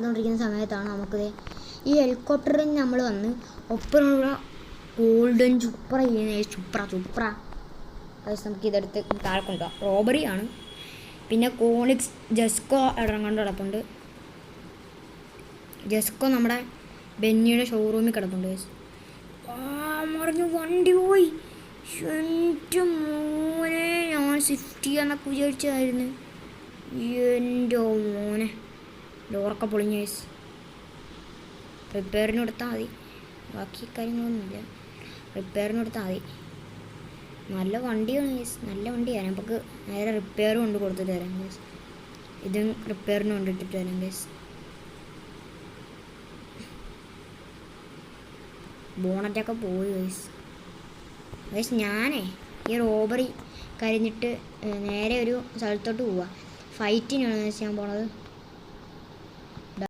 നടന്നുകൊണ്ടിരിക്കുന്ന സമയത്താണ് നമുക്കിത് ഈ ഹെലികോപ്റ്ററിൽ നമ്മൾ വന്ന് ഒപ്പമുള്ള ഗോൾഡൻ ചുപ്ര ചുപ്ര അത് നമുക്ക് ഇതെടുത്ത് താഴെ കൊണ്ടുപോകാം. റോബറിയാണ്. പിന്നെ കോണിക്സ് ജെസ്കോ ഇറങ്ങാണ്ട് കിടപ്പുണ്ട്. ജെസ്കോ നമ്മുടെ ബെന്നിയുടെ ഷോറൂമിൽ കിടപ്പുണ്ട്. മറിഞ്ഞു വണ്ടി പോയി. എൻ്റെ മോനെ, ഞാൻ സ്വിഫ്റ്റ് എന്നൊക്കെ വിചാരിച്ചതായിരുന്നു. എൻ്റെ മോനെ, ഡോറൊക്കെ പൊളിഞ്ഞ. റിപ്പയറിന് കൊടുത്താൽ മതി, ബാക്കി കാര്യങ്ങളൊന്നുമില്ല. റിപ്പയറിന് കൊടുത്താൽ മതി. നല്ല വണ്ടിയാണ് ഗൈസ്, നല്ല വണ്ടിയാണ്. നമുക്ക് നേരെ റിപ്പയർ കൊണ്ട് കൊടുത്തിട്ട് തരാം ഗൈസ്. ഇതും റിപ്പയറിന് കൊണ്ടിട്ടിട്ട് തരാം ഗൈസ്. ബോണറ്റൊക്കെ പോയി ഗൈസ്. ഞാനേ ഈ റോബറി കഴിഞ്ഞിട്ട് നേരെ ഒരു സ്ഥലത്തോട്ട് പോവാം. ഫൈറ്റിനാണ് ഞാൻ പോണത്.